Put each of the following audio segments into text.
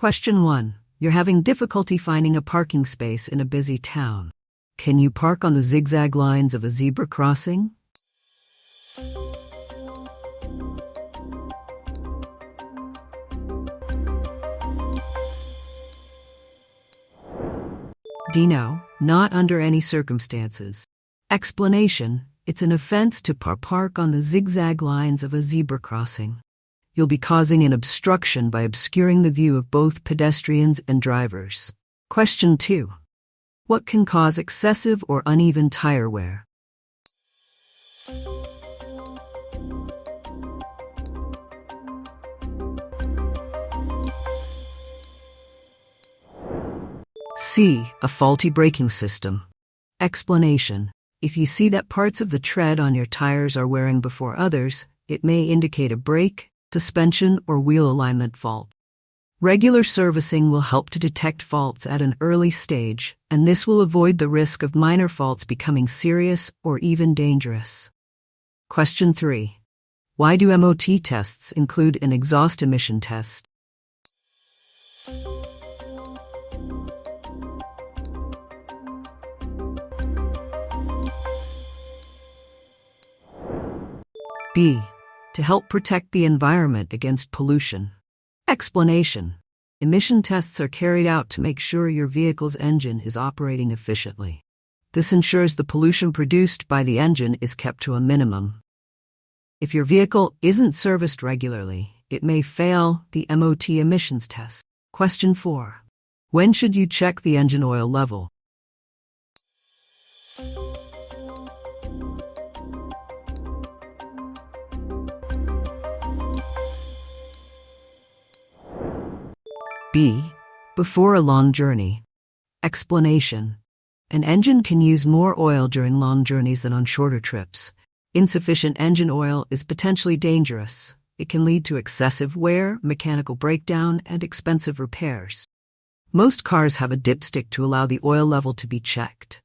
Question 1. You're having difficulty finding a parking space in a busy town. Can you park on the zigzag lines of a zebra crossing? D. No, not under any circumstances. Explanation: it's an offense to park on the zigzag lines of a zebra crossing. You'll be causing an obstruction by obscuring the view of both pedestrians and drivers. Question 2. What can cause excessive or uneven tire wear? C. A faulty braking system. Explanation: if you see that parts of the tread on your tires are wearing before others, it may indicate a brake, suspension, or wheel alignment fault. Regular servicing will help to detect faults at an early stage, and this will avoid the risk of minor faults becoming serious or even dangerous. Question 3. Why do MOT tests include an exhaust emission test? B. To help protect the environment against pollution. Explanation: emission tests are carried out to make sure your vehicle's engine is operating efficiently. This ensures the pollution produced by the engine is kept to a minimum. If your vehicle isn't serviced regularly, it may fail the MOT emissions test. Question 4. When should you check the engine oil level? B. Before a long journey. Explanation: an engine can use more oil during long journeys than on shorter trips. Insufficient engine oil is potentially dangerous. It can lead to excessive wear, mechanical breakdown, and expensive repairs. Most cars have a dipstick to allow the oil level to be checked.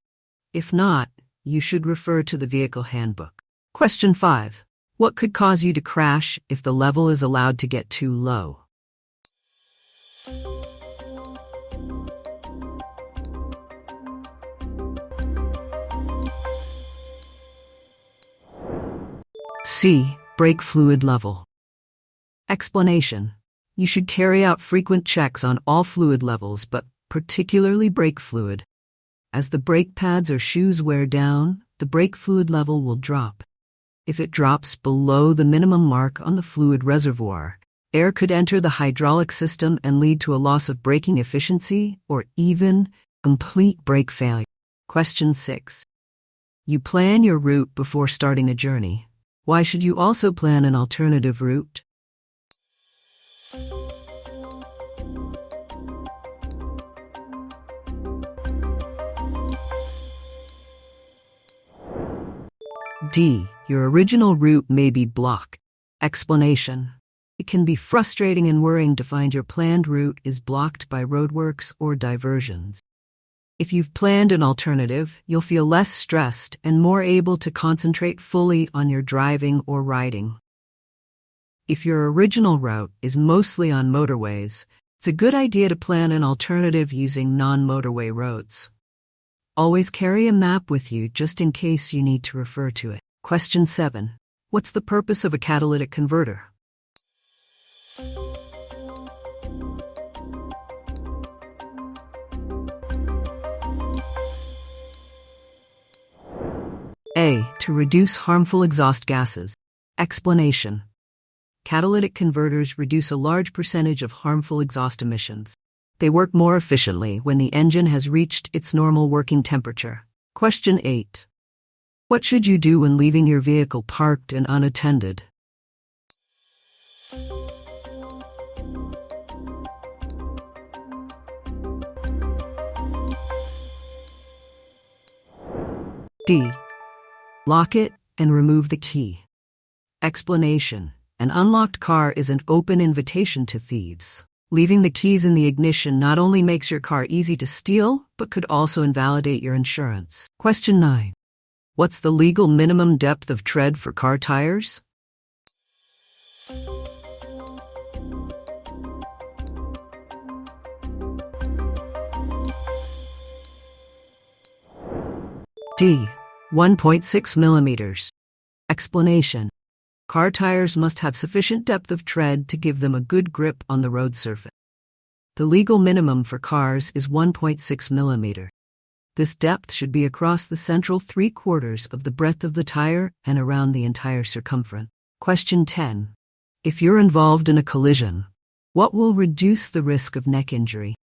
If not, you should refer to the vehicle handbook. Question 5. What could cause you to crash if the level is allowed to get too low? C. Brake fluid level. Explanation: you should carry out frequent checks on all fluid levels, but particularly brake fluid. As the brake pads or shoes wear down, the brake fluid level will drop. If it drops below the minimum mark on the fluid reservoir, air could enter the hydraulic system and lead to a loss of braking efficiency or even complete brake failure. Question 6. You plan your route before starting a journey. Why should you also plan an alternative route? D. Your original route may be blocked. Explanation: it can be frustrating and worrying to find your planned route is blocked by roadworks or diversions. If you've planned an alternative, you'll feel less stressed and more able to concentrate fully on your driving or riding. If your original route is mostly on motorways, it's a good idea to plan an alternative using non-motorway roads. Always carry a map with you just in case you need to refer to it. Question 7. What's the purpose of a catalytic converter? A. To reduce harmful exhaust gases. Explanation: catalytic converters reduce a large percentage of harmful exhaust emissions. They work more efficiently when the engine has reached its normal working temperature. Question 8. What should you do when leaving your vehicle parked and unattended? D. Lock it and remove the key. Explanation: an unlocked car is an open invitation to thieves. Leaving the keys in the ignition not only makes your car easy to steal, but could also invalidate your insurance. Question 9. What's the legal minimum depth of tread for car tires? D. 1.6 millimeters. Explanation. Car tires must have sufficient depth of tread to give them a good grip on the road surface. The legal minimum for cars is 1.6 millimeter. This depth should be across the central 3/4 of the breadth of the tire and around the entire circumference. Question 10. If you're involved in a collision, what will reduce the risk of neck injury?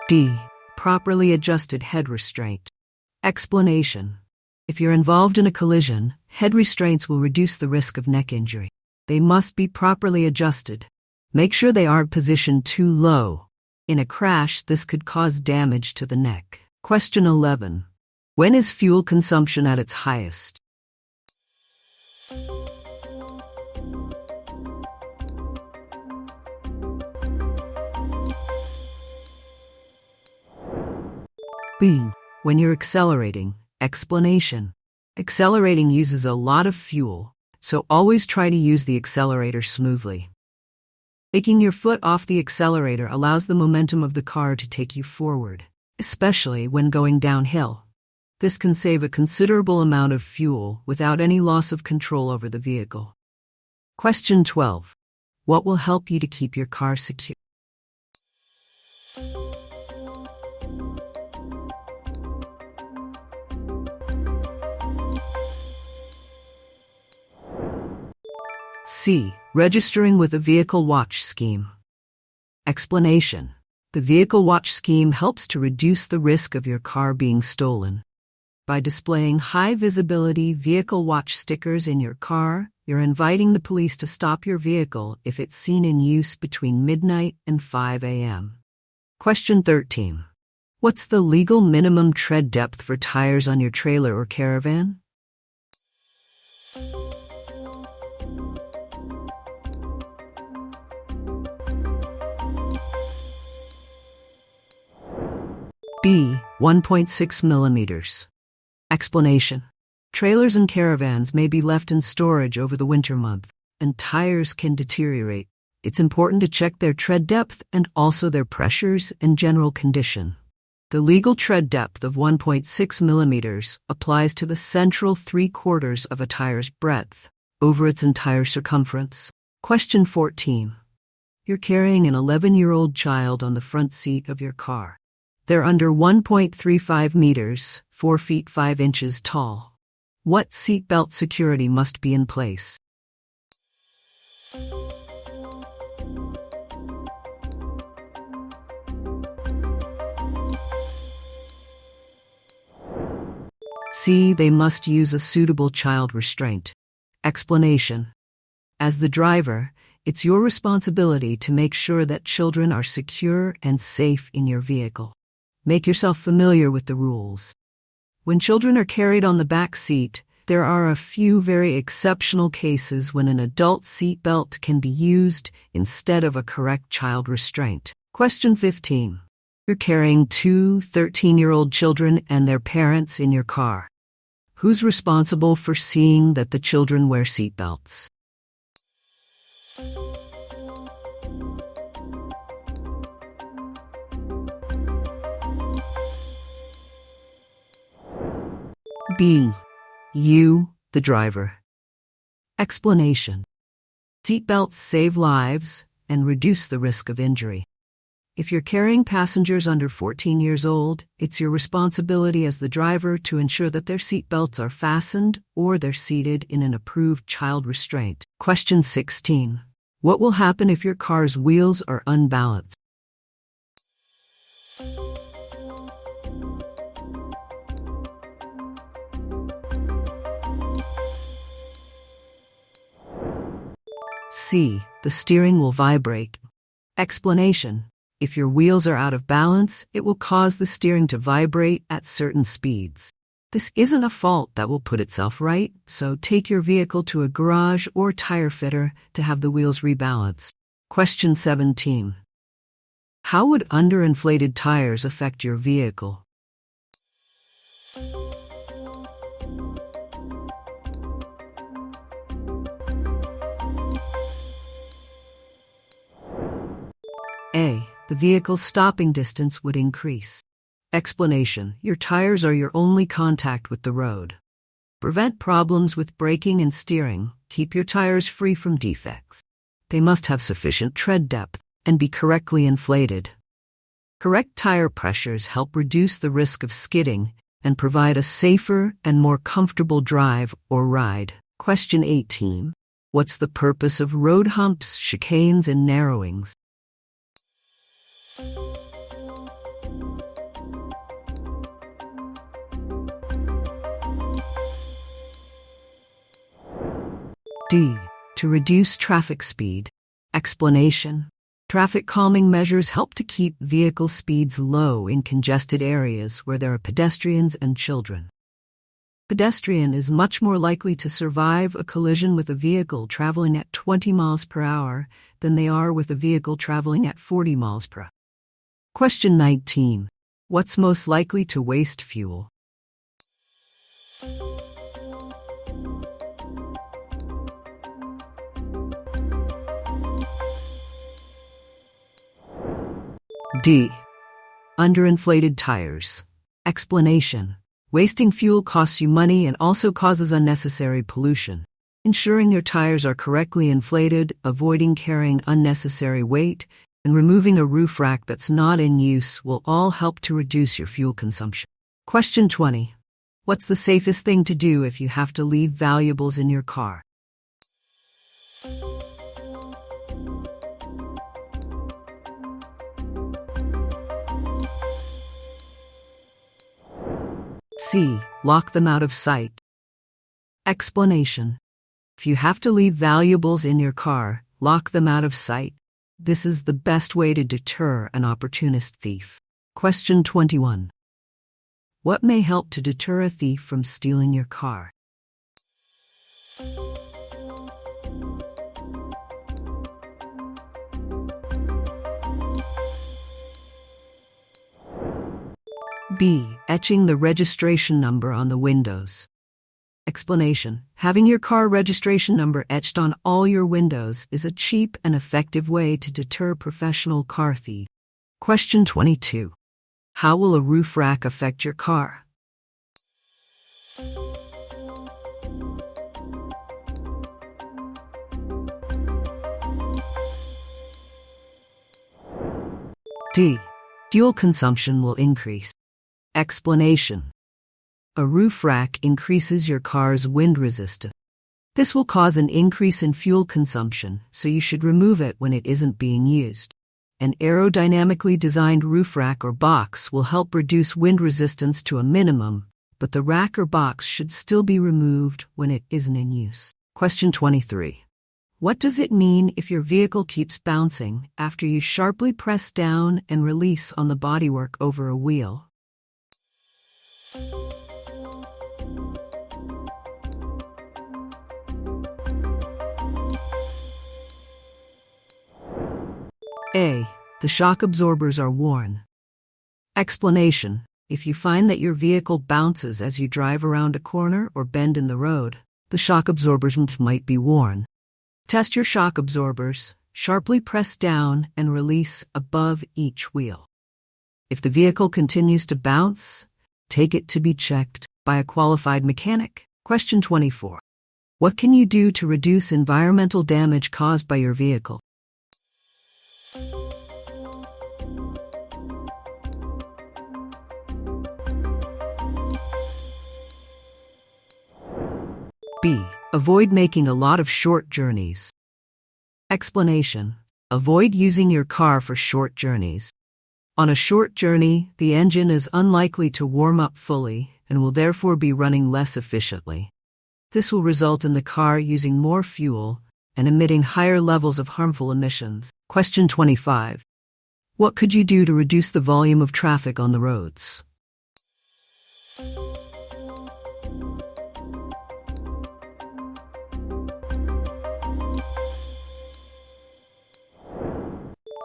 D. Properly adjusted head restraint. Explanation. If you're involved in a collision, head restraints will reduce the risk of neck injury. They must be properly adjusted. Make sure they aren't positioned too low. In a crash, this could cause damage to the neck. Question 11. When is fuel consumption at its highest? B. When you're accelerating. Explanation. Accelerating uses a lot of fuel, so always try to use the accelerator smoothly. Taking your foot off the accelerator allows the momentum of the car to take you forward, especially when going downhill. This can save a considerable amount of fuel without any loss of control over the vehicle. Question 12. What will help you to keep your car secure? C. Registering with a vehicle watch scheme. Explanation. The vehicle watch scheme helps to reduce the risk of your car being stolen. By displaying high-visibility vehicle watch stickers in your car, you're inviting the police to stop your vehicle if it's seen in use between midnight and 5 a.m. Question 13. What's the legal minimum tread depth for tires on your trailer or caravan? B. 1.6 millimeters. Explanation. Trailers and caravans may be left in storage over the winter month, and tires can deteriorate. It's important to check their tread depth and also their pressures and general condition. The legal tread depth of 1.6 millimeters applies to the central 3/4 of a tire's breadth, over its entire circumference. Question 14. You're carrying an 11-year-old child on the front seat of your car. They're under 1.35 meters, 4 feet 5 inches tall. What seatbelt security must be in place? C. They must use a suitable child restraint. Explanation. As the driver, it's your responsibility to make sure that children are secure and safe in your vehicle. Make yourself familiar with the rules. When children are carried on the back seat, there are a few very exceptional cases when an adult seatbelt can be used instead of a correct child restraint. Question 15. You're carrying 2 13-year-old children and their parents in your car. Who's responsible for seeing that the children wear seatbelts? B. You, the driver. Explanation. Seatbelts save lives and reduce the risk of injury. If you're carrying passengers under 14 years old, it's your responsibility as the driver to ensure that their seatbelts are fastened or they're seated in an approved child restraint. Question 16. What will happen if your car's wheels are unbalanced? C. The steering will vibrate. Explanation. If your wheels are out of balance, it will cause the steering to vibrate at certain speeds. This isn't a fault that will put itself right, so take your vehicle to a garage or tire fitter to have the wheels rebalanced. Question 17. How would underinflated tires affect your vehicle? vehicle's stopping distance would increase. Explanation: your tires are your only contact with the road. Prevent problems with braking and steering. Keep your tires free from defects. They must have sufficient tread depth and be correctly inflated. Correct tire pressures help reduce the risk of skidding and provide a safer and more comfortable drive or ride. Question 18. What's the purpose of road humps, chicanes, and narrowings? D. To reduce traffic speed. Explanation: traffic calming measures help to keep vehicle speeds low in congested areas where there are pedestrians and children. Pedestrian is much more likely to survive a collision with a vehicle traveling at 20 miles per hour than they are with a vehicle traveling at 40 miles per hour. Question 19. What's most likely to waste fuel? D. Underinflated tires. Explanation: wasting fuel costs you money and also causes unnecessary pollution. Ensuring your tires are correctly inflated, avoiding carrying unnecessary weight, and removing a roof rack that's not in use will all help to reduce your fuel consumption. Question 20. What's the safest thing to do if you have to leave valuables in your car? C. Lock them out of sight. Explanation: if you have to leave valuables in your car, lock them out of sight. This is the best way to deter an opportunist thief. Question 21. What may help to deter a thief from stealing your car? B. Etching the registration number on the windows. Explanation: having your car registration number etched on all your windows is a cheap and effective way to deter professional car thieves. Question 22. How will a roof rack affect your car? D. Fuel consumption will increase. Explanation: a roof rack increases your car's wind resistance. This will cause an increase in fuel consumption, so you should remove it when it isn't being used. An aerodynamically designed roof rack or box will help reduce wind resistance to a minimum, but the rack or box should still be removed when it isn't in use. Question 23. What does it mean if your vehicle keeps bouncing after you sharply press down and release on the bodywork over a wheel? A. The shock absorbers are worn. Explanation: if you find that your vehicle bounces as you drive around a corner or bend in the road, the shock absorbers might be worn. Test your shock absorbers, sharply press down and release above each wheel. If the vehicle continues to bounce, take it to be checked by a qualified mechanic. Question 24. What can you do to reduce environmental damage caused by your vehicle? B. Avoid making a lot of short journeys. Explanation: avoid using your car for short journeys. On a short journey, the engine is unlikely to warm up fully and will therefore be running less efficiently. This will result in the car using more fuel and emitting higher levels of harmful emissions. Question 25. What could you do to reduce the volume of traffic on the roads?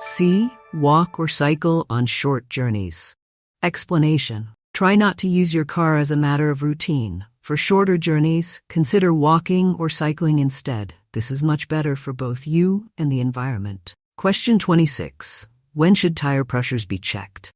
C. Walk or cycle on short journeys. Explanation: try not to use your car as a matter of routine. For shorter journeys, consider walking or cycling instead. This is much better for both you and the environment. Question 26. When should tire pressures be checked?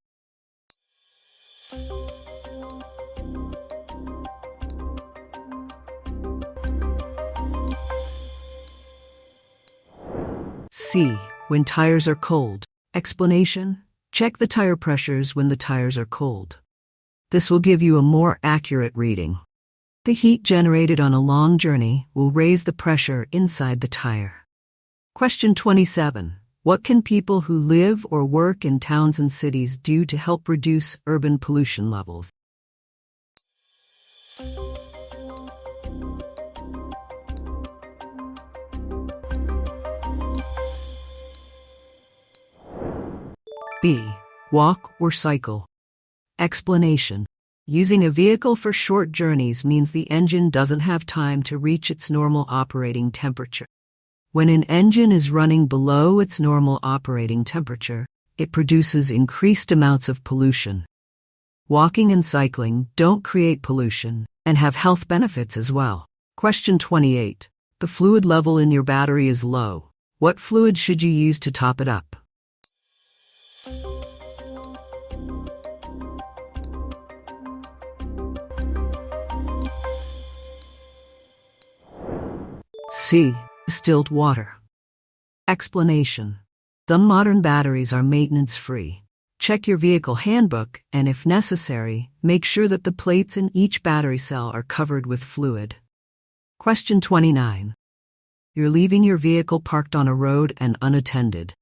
C. When tires are cold. Explanation: check the tire pressures when the tires are cold. This will give you a more accurate reading. The heat generated on a long journey will raise the pressure inside the tire. Question 27. What can people who live or work in towns and cities do to help reduce urban pollution levels? B. Walk or cycle. Explanation: using a vehicle for short journeys means the engine doesn't have time to reach its normal operating temperature. When an engine is running below its normal operating temperature, it produces increased amounts of pollution. Walking and cycling don't create pollution and have health benefits as well. Question 28. The fluid level in your battery is low. What fluid should you use to top it up? C. Distilled water. Explanation: some modern batteries are maintenance-free. Check your vehicle handbook and, if necessary, make sure that the plates in each battery cell are covered with fluid. Question 29. You're leaving your vehicle parked on a road and unattended.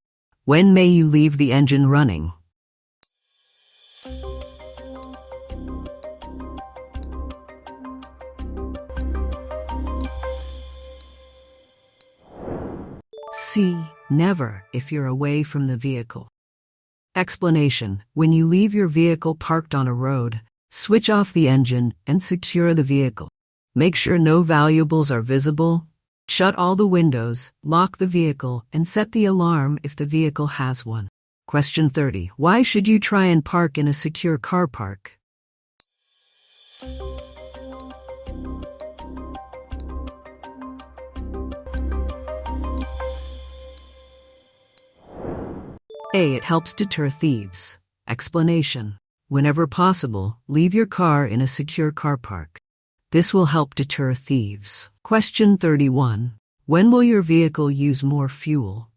When may you leave the engine running? C. Never, if you're away from the vehicle. Explanation: when you leave your vehicle parked on a road, switch off the engine and secure the vehicle. Make sure no valuables are visible. Shut all the windows, lock the vehicle, and set the alarm if the vehicle has one. Question 30. Why should you try and park in a secure car park? A. It helps deter thieves. Explanation: whenever possible, leave your car in a secure car park. This will help deter thieves. Question 31. When will your vehicle use more fuel?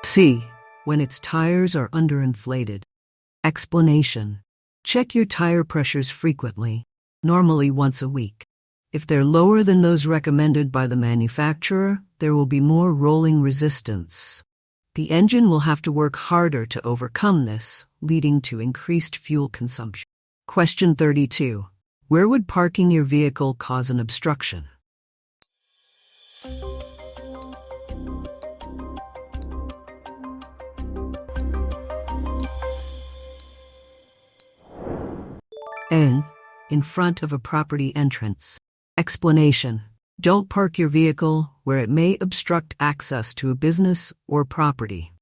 C. When its tires are underinflated. Explanation: check your tire pressures frequently, normally once a week. If they're lower than those recommended by the manufacturer, there will be more rolling resistance. The engine will have to work harder to overcome this, leading to increased fuel consumption. Question 32. Where would parking your vehicle cause an obstruction? N. In front of a property entrance. Explanation: don't park your vehicle where it may obstruct access to a business or property.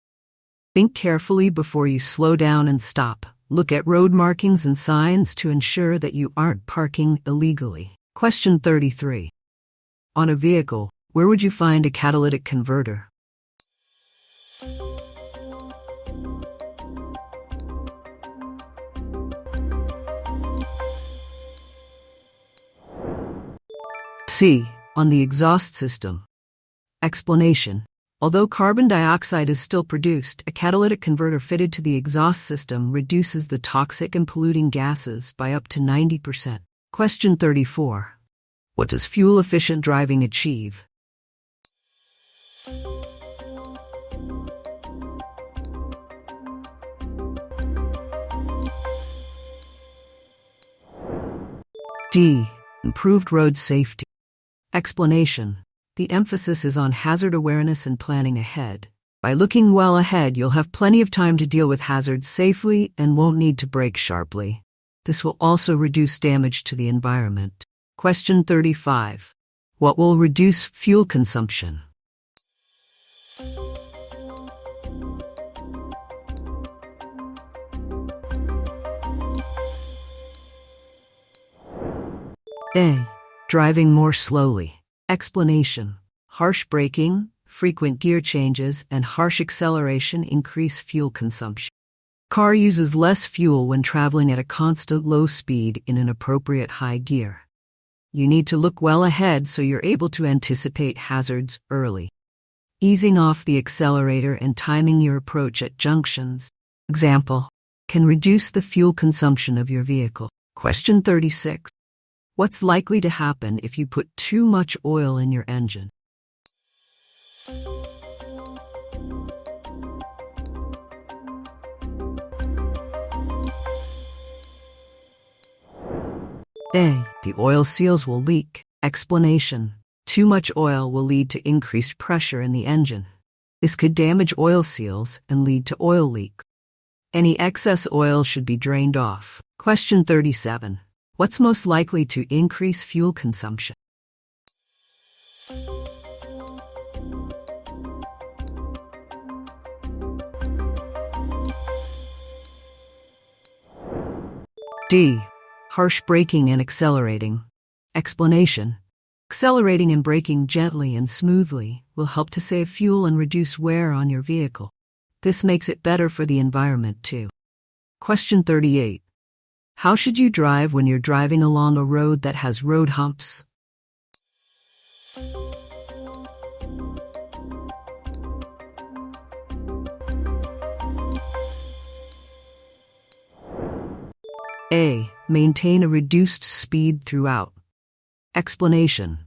Think carefully before you slow down and stop. Look at road markings and signs to ensure that you aren't parking illegally. Question 33. On a vehicle, where would you find a catalytic converter? C. On the exhaust system. Explanation: although carbon dioxide is still produced, a catalytic converter fitted to the exhaust system reduces the toxic and polluting gases by up to 90%. Question 34. What does fuel-efficient driving achieve? D. Improved road safety. Explanation: the emphasis is on hazard awareness and planning ahead. By looking well ahead, you'll have plenty of time to deal with hazards safely and won't need to brake sharply. This will also reduce damage to the environment. Question 35. What will reduce fuel consumption? A. Driving more slowly. Explanation. Harsh braking, frequent gear changes, and harsh acceleration increase fuel consumption. Car uses less fuel when traveling at a constant low speed in an appropriate high gear. You need to look well ahead so you're able to anticipate hazards early. Easing off the accelerator and timing your approach at junctions, example, can reduce the fuel consumption of your vehicle. Question 36. What's likely to happen if you put too much oil in your engine? A. The oil seals will leak. Explanation. Too much oil will lead to increased pressure in the engine. This could damage oil seals and lead to oil leak. Any excess oil should be drained off. Question 37. What's most likely to increase fuel consumption? D. Harsh braking and accelerating. Explanation. Accelerating and braking gently and smoothly will help to save fuel and reduce wear on your vehicle. This makes it better for the environment too. Question 38. How should you drive when you're driving along a road that has road humps? A. Maintain a reduced speed throughout. Explanation.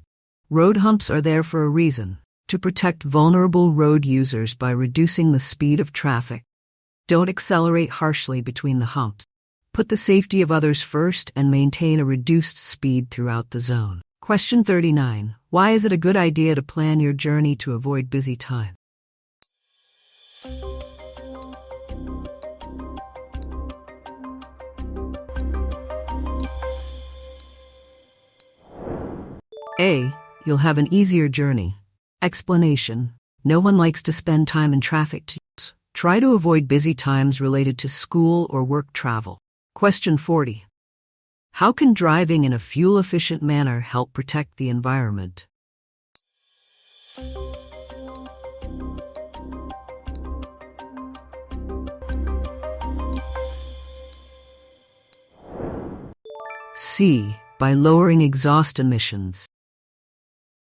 Road humps are there for a reason, to protect vulnerable road users by reducing the speed of traffic. Don't accelerate harshly between the humps. Put the safety of others first and maintain a reduced speed throughout the zone. Question 39. Why is it a good idea to plan your journey to avoid busy time? A. You'll have an easier journey. Explanation. No one likes to spend time in traffic jams. Try to avoid busy times related to school or work travel. Question 40. How can driving in a fuel-efficient manner help protect the environment? C. By lowering exhaust emissions.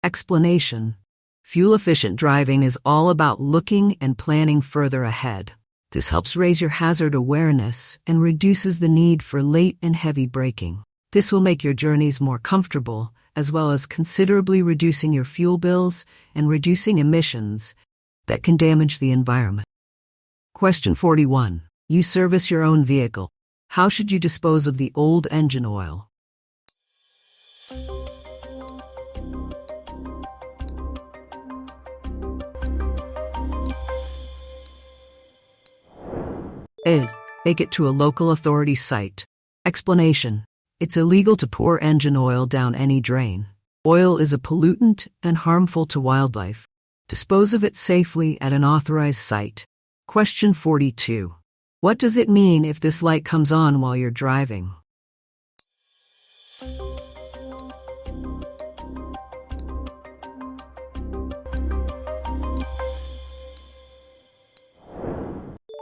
Explanation. Fuel-efficient driving is all about looking and planning further ahead. This helps raise your hazard awareness and reduces the need for late and heavy braking. This will make your journeys more comfortable, as well as considerably reducing your fuel bills and reducing emissions that can damage the environment. Question 41. You service your own vehicle. How should you dispose of the old engine oil? A. Take it to a local authority site. Explanation. It's illegal to pour engine oil down any drain. Oil is a pollutant and harmful to wildlife. Dispose of it safely at an authorized site. Question 42. What does it mean if this light comes on while you're driving?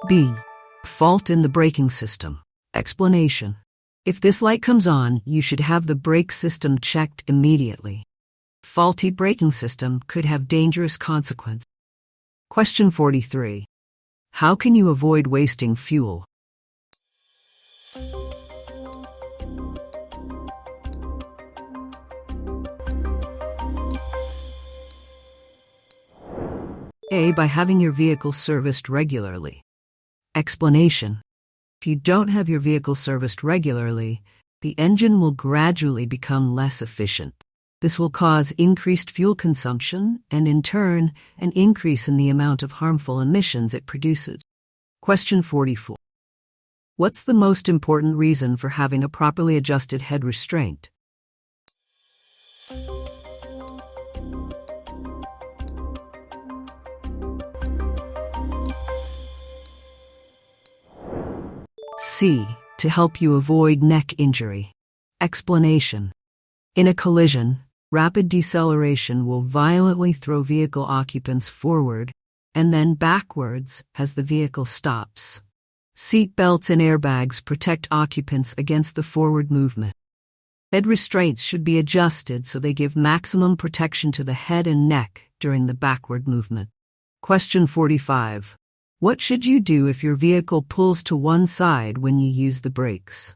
B. Fault in the braking system. Explanation. If this light comes on, you should have the brake system checked immediately. Faulty braking system could have dangerous consequences. Question 43. How can you avoid wasting fuel? A. By having your vehicle serviced regularly. Explanation. If you don't have your vehicle serviced regularly, the engine will gradually become less efficient. This will cause increased fuel consumption and, in turn, an increase in the amount of harmful emissions it produces. Question 44. What's the most important reason for having a properly adjusted head restraint? C. To help you avoid neck injury. Explanation. In a collision, rapid deceleration will violently throw vehicle occupants forward and then backwards as the vehicle stops. Seat belts and airbags protect occupants against the forward movement. Head restraints should be adjusted so they give maximum protection to the head and neck during the backward movement. Question 45. What should you do if your vehicle pulls to one side when you use the brakes?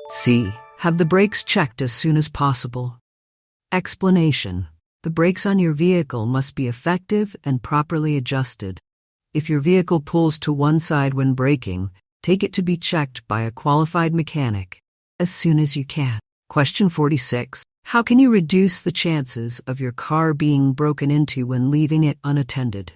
C. Have the brakes checked as soon as possible. Explanation. The brakes on your vehicle must be effective and properly adjusted. If your vehicle pulls to one side when braking, take it to be checked by a qualified mechanic as soon as you can. Question 46. How can you reduce the chances of your car being broken into when leaving it unattended?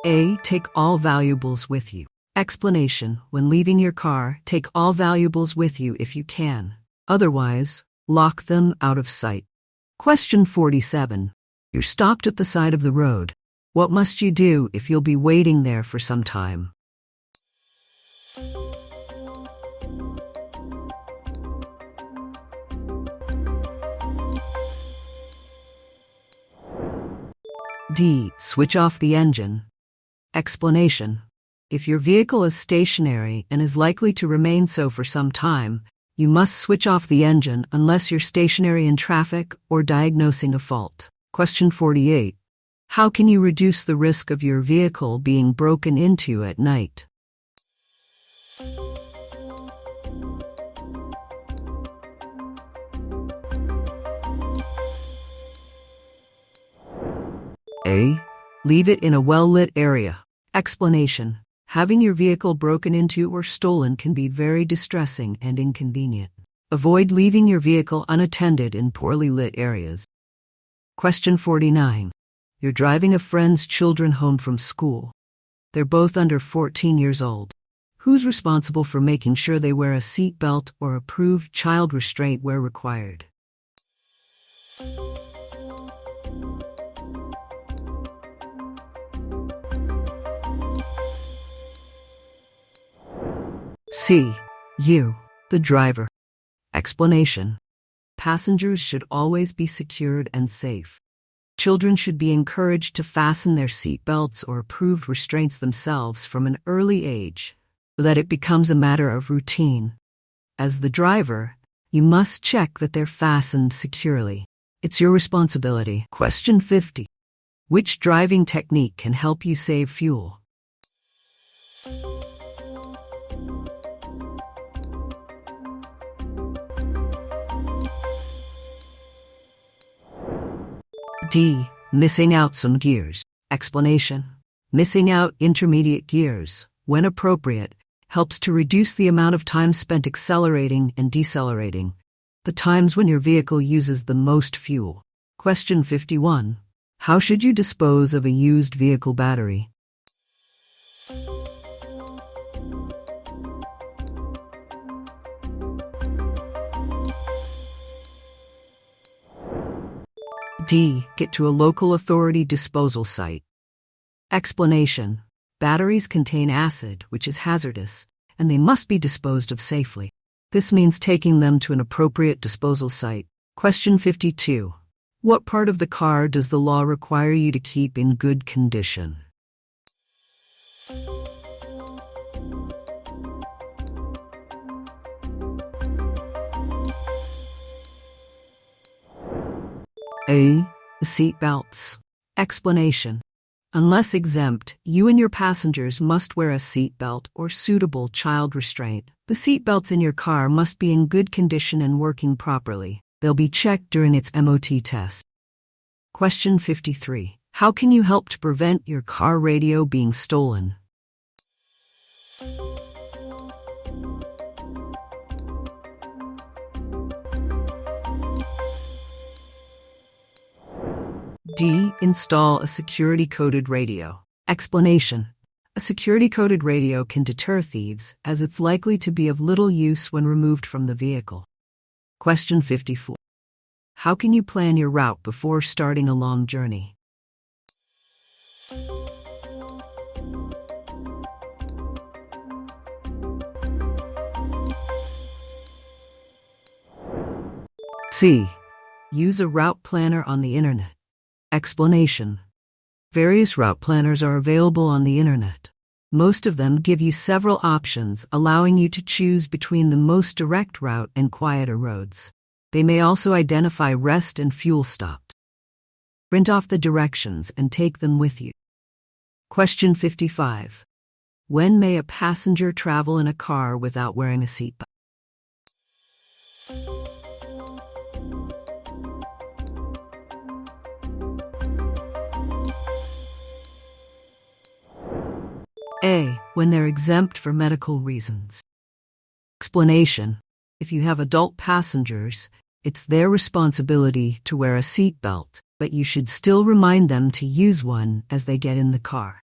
A. Take all valuables with you. Explanation. When leaving your car, take all valuables with you if you can. Otherwise, lock them out of sight. Question 47. You're stopped at the side of the road. What must you do if you'll be waiting there for some time? D. Switch off the engine. Explanation. If your vehicle is stationary and is likely to remain so for some time, you must switch off the engine unless you're stationary in traffic or diagnosing a fault. Question 48. How can you reduce the risk of your vehicle being broken into at night? A. Leave it in a well-lit area. Explanation. Having your vehicle broken into or stolen can be very distressing and inconvenient. Avoid leaving your vehicle unattended in poorly lit areas. Question 49. You're driving a friend's children home from school. They're both under 14 years old. Who's responsible for making sure they wear a seat belt or approved child restraint where required? C. You, the driver. Explanation. Passengers should always be secured and safe. Children should be encouraged to fasten their seat belts or approved restraints themselves from an early age, so that it becomes a matter of routine. As the driver, you must check that they're fastened securely. It's your responsibility. Question 50. Which driving technique can help you save fuel? D. Missing out some gears. Explanation. Missing out intermediate gears, when appropriate, helps to reduce the amount of time spent accelerating and decelerating, the times when your vehicle uses the most fuel. Question 51. How should you dispose of a used vehicle battery? D. Get to a local authority disposal site. Explanation. Batteries contain acid, which is hazardous, and they must be disposed of safely. This means taking them to an appropriate disposal site. Question 52. What part of the car does the law require you to keep in good condition? A. Seat belts. Explanation. Unless exempt, you and your passengers must wear a seat belt or suitable child restraint. The seat belts in your car must be in good condition and working properly. They'll be checked during its MOT test. Question 53. How can you help to prevent your car radio being stolen? D. Install a security-coded radio. Explanation. A security-coded radio can deter thieves, as it's likely to be of little use when removed from the vehicle. Question 54. How can you plan your route before starting a long journey? C. Use a route planner on the internet. Explanation. Various route planners are available on the internet. Most of them give you several options, allowing you to choose between the most direct route and quieter roads. They may also identify rest and fuel stops. Print off the directions and take them with you. Question 55. When may a passenger travel in a car without wearing a seatbelt? A. When they're exempt for medical reasons. Explanation. If you have adult passengers, it's their responsibility to wear a seatbelt, but you should still remind them to use one as they get in the car.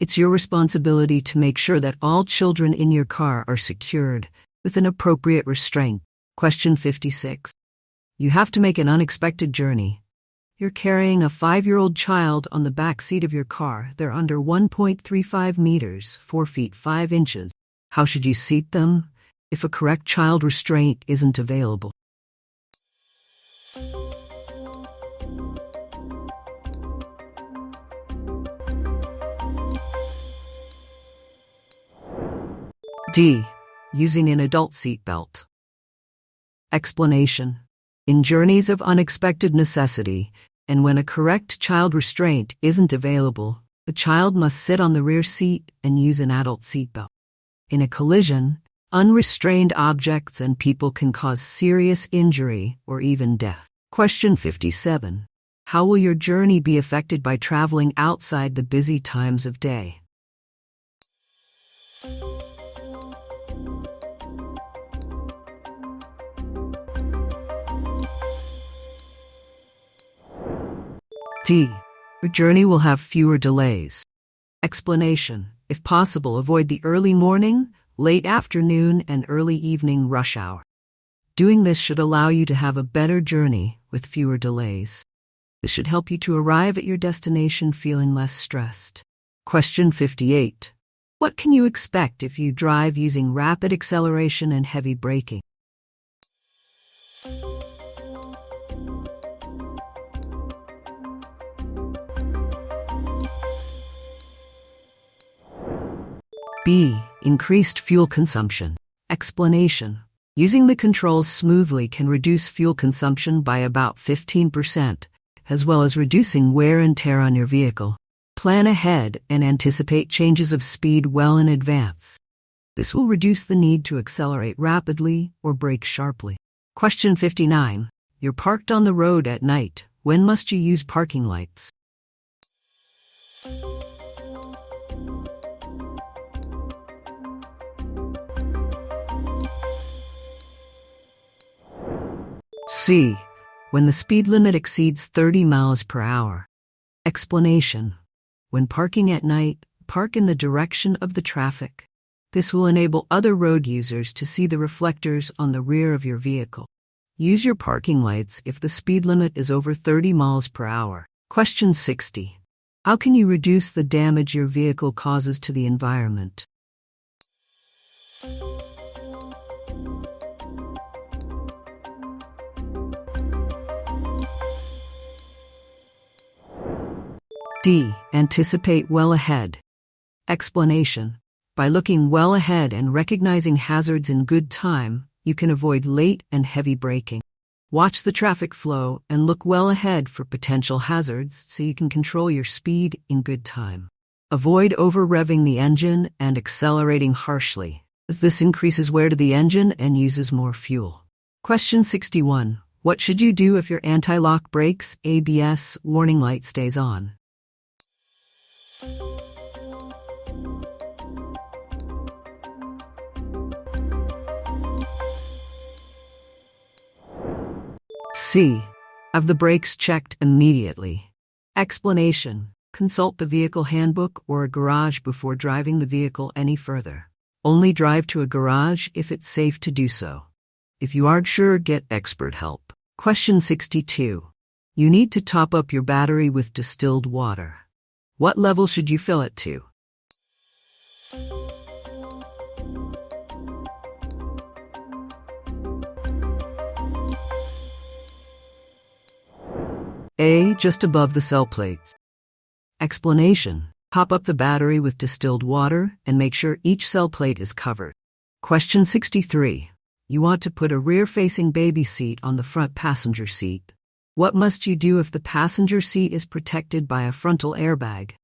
It's your responsibility to make sure that all children in your car are secured with an appropriate restraint. Question 56. You have to make an unexpected journey. You're carrying a 5-year-old child on the back seat of your car. They're under 1.35 meters, 4 feet 5 inches. How should you seat them if a correct child restraint isn't available? D. Using an adult seatbelt. Explanation. In journeys of unexpected necessity, and when a correct child restraint isn't available, the child must sit on the rear seat and use an adult seatbelt. In a collision, unrestrained objects and people can cause serious injury or even death. Question 57. How will your journey be affected by traveling outside the busy times of day? D. Your journey will have fewer delays. Explanation. If possible, avoid the early morning, late afternoon, and early evening rush hour. Doing this should allow you to have a better journey with fewer delays. This should help you to arrive at your destination feeling less stressed. Question 58. What can you expect if you drive using rapid acceleration and heavy braking? B. Increased fuel consumption. Explanation. Using the controls smoothly can reduce fuel consumption by about 15%, as well as reducing wear and tear on your vehicle. Plan ahead and anticipate changes of speed well in advance. This will reduce the need to accelerate rapidly or brake sharply. Question 59. You're parked on the road at night. When must you use parking lights? C. When the speed limit exceeds 30 miles per hour. Explanation. When parking at night, park in the direction of the traffic. This will enable other road users to see the reflectors on the rear of your vehicle. Use your parking lights if the speed limit is over 30 miles per hour. Question 60. How can you reduce the damage your vehicle causes to the environment? D. Anticipate well ahead. Explanation. By looking well ahead and recognizing hazards in good time, you can avoid late and heavy braking. Watch the traffic flow and look well ahead for potential hazards so you can control your speed in good time. Avoid over-revving the engine and accelerating harshly, as this increases wear to the engine and uses more fuel. Question 61. What should you do if your anti-lock brakes ABS warning light stays on? C. Have the brakes checked immediately. Explanation. Consult the vehicle handbook or a garage before driving the vehicle any further. Only drive to a garage if it's safe to do so. If you aren't sure, get expert help. Question 62. You need to top up your battery with distilled water. What level should you fill it to? A. Just above the cell plates. Explanation. Top up the battery with distilled water and make sure each cell plate is covered. Question 63. You want to put a rear-facing baby seat on the front passenger seat. What must you do if the passenger seat is protected by a frontal airbag?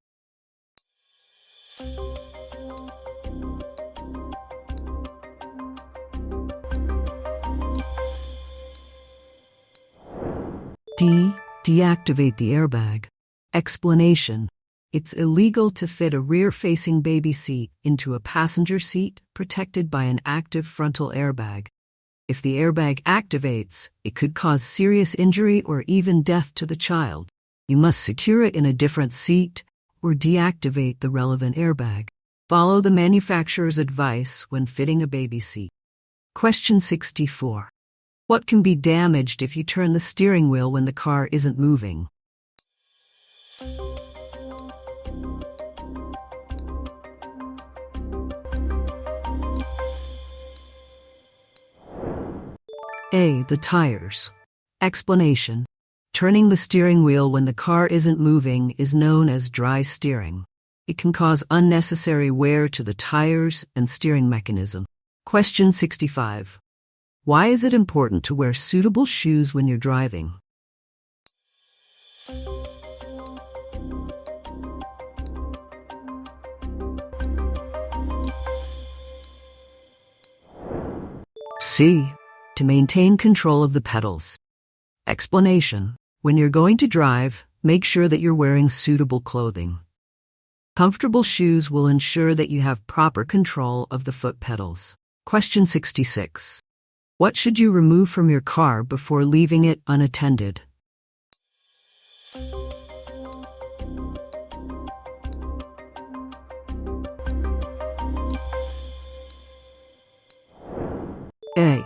D. Deactivate the airbag. Explanation. It's illegal to fit a rear-facing baby seat into a passenger seat protected by an active frontal airbag. If the airbag activates, it could cause serious injury or even death to the child. You must secure it in a different seat or deactivate the relevant airbag. Follow the manufacturer's advice when fitting a baby seat. Question 64. What can be damaged if you turn the steering wheel when the car isn't moving? A. The tires. Explanation. Turning the steering wheel when the car isn't moving is known as dry steering. It can cause unnecessary wear to the tires and steering mechanism. Question 65. Why is it important to wear suitable shoes when you're driving? C. To maintain control of the pedals. Explanation. When you're going to drive, make sure that you're wearing suitable clothing. Comfortable shoes will ensure that you have proper control of the foot pedals. Question 66. What should you remove from your car before leaving it unattended? A.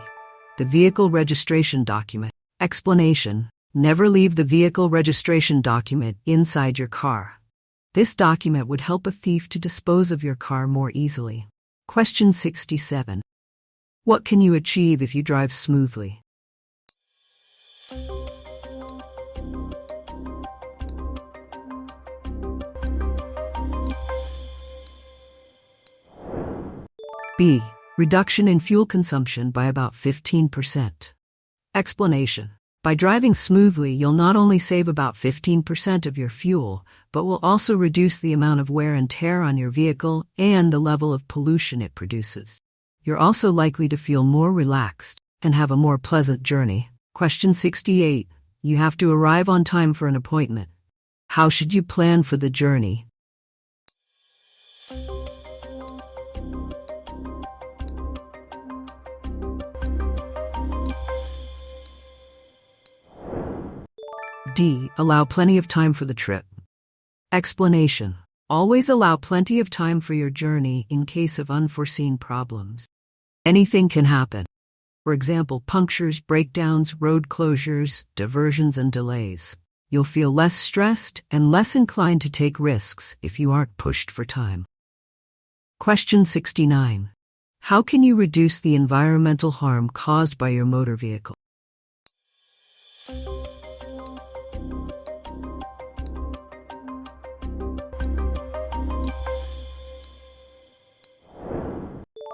The vehicle registration document. Explanation. Never leave the vehicle registration document inside your car. This document would help a thief to dispose of your car more easily. Question 67. What can you achieve if you drive smoothly? B. Reduction in fuel consumption by about 15%. Explanation. By driving smoothly, you'll not only save about 15% of your fuel, but will also reduce the amount of wear and tear on your vehicle and the level of pollution it produces. You're also likely to feel more relaxed and have a more pleasant journey. Question 68. You have to arrive on time for an appointment. How should you plan for the journey? D. Allow plenty of time for the trip. Explanation. Always allow plenty of time for your journey in case of unforeseen problems. Anything can happen. For example, punctures, breakdowns, road closures, diversions, and delays. You'll feel less stressed and less inclined to take risks if you aren't pushed for time. Question 69. How can you reduce the environmental harm caused by your motor vehicle?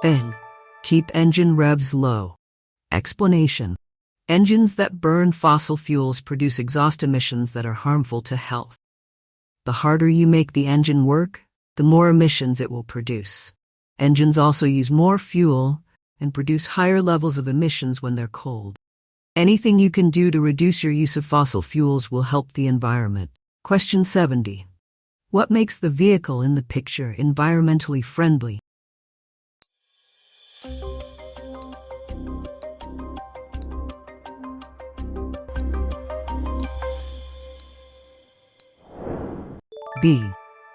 N. Keep engine revs low. Explanation. Engines that burn fossil fuels produce exhaust emissions that are harmful to health. The harder you make the engine work, the more emissions it will produce. Engines also use more fuel and produce higher levels of emissions when they're cold. Anything you can do to reduce your use of fossil fuels will help the environment. Question 70. What makes the vehicle in the picture environmentally friendly? B.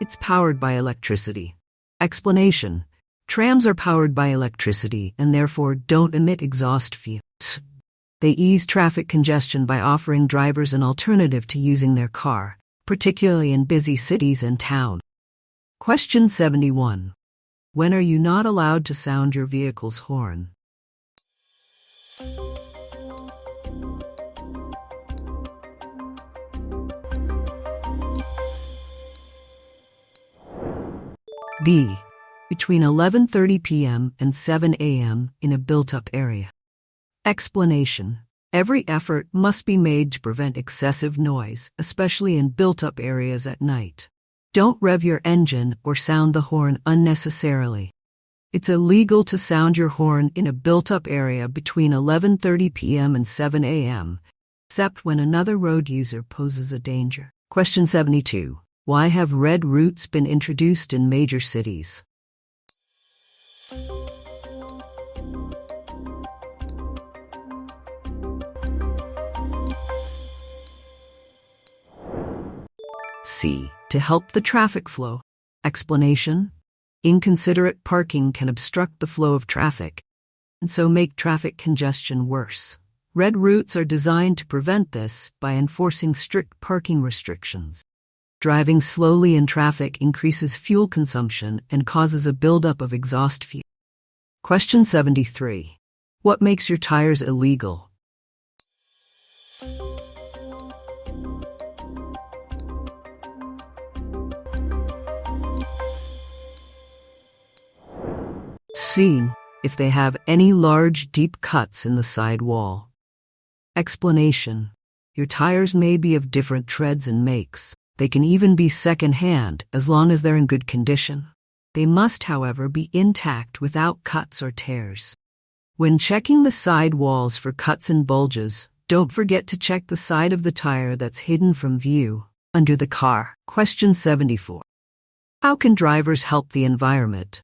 It's powered by electricity. Explanation: trams are powered by electricity and therefore don't emit exhaust fumes. They ease traffic congestion by offering drivers an alternative to using their car, particularly in busy cities and towns. Question 71. When are you not allowed to sound your vehicle's horn? B. Between 11:30 p.m. and 7 a.m. in a built-up area. Explanation: every effort must be made to prevent excessive noise, especially in built-up areas at night. Don't rev your engine or sound the horn unnecessarily. It's illegal to sound your horn in a built-up area between 11:30 p.m. and 7 a.m., except when another road user poses a danger. Question 72. Why have red routes been introduced in major cities? C. To help the traffic flow. Explanation: inconsiderate parking can obstruct the flow of traffic, and so make traffic congestion worse. Red routes are designed to prevent this by enforcing strict parking restrictions. Driving slowly in traffic increases fuel consumption and causes a buildup of exhaust fumes. Question 73. What makes your tires illegal? C. If they have any large, deep cuts in the side wall. Explanation: your tires may be of different treads and makes. They can even be second-hand as long as they're in good condition. They must, however, be intact without cuts or tears. When checking the side walls for cuts and bulges, don't forget to check the side of the tire that's hidden from view, under the car. Question 74. How can drivers help the environment?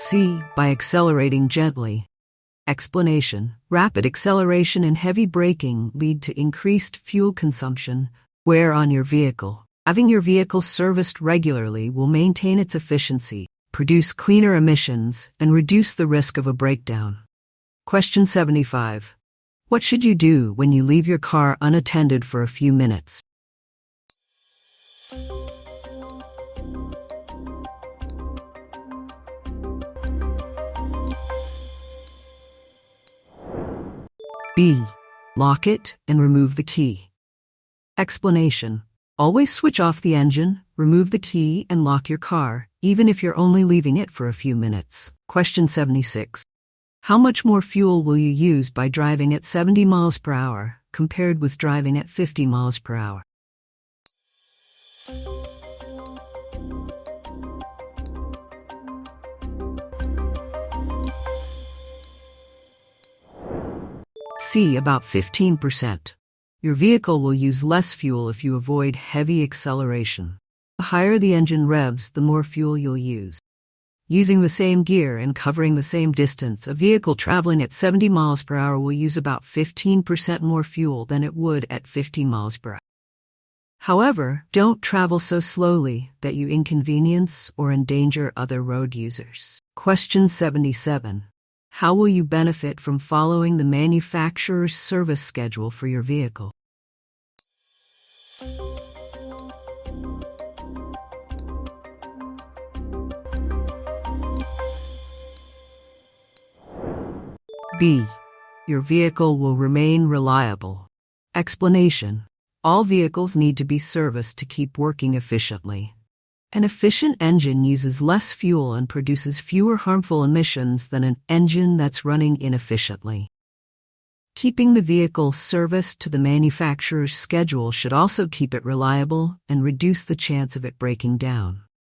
C. By accelerating gently. Explanation: rapid acceleration and heavy braking lead to increased fuel consumption, wear on your vehicle. Having your vehicle serviced regularly will maintain its efficiency, produce cleaner emissions, and reduce the risk of a breakdown. Question 75. What should you do when you leave your car unattended for a few minutes? B. Lock it and remove the key. Explanation: always switch off the engine, remove the key, and lock your car, even if you're only leaving it for a few minutes. Question 76. How much more fuel will you use by driving at 70 miles per hour compared with driving at 50 miles per hour? C. About 15%. Your vehicle will use less fuel if you avoid heavy acceleration. The higher the engine revs, the more fuel you'll use. Using the same gear and covering the same distance, a vehicle traveling at 70 miles per hour will use about 15% more fuel than it would at 50 miles per hour. However, don't travel so slowly that you inconvenience or endanger other road users. Question 77. How will you benefit from following the manufacturer's service schedule for your vehicle? B. Your vehicle will remain reliable. Explanation: all vehicles need to be serviced to keep working efficiently. An efficient engine uses less fuel and produces fewer harmful emissions than an engine that's running inefficiently. Keeping the vehicle serviced to the manufacturer's schedule should also keep it reliable and reduce the chance of it breaking down.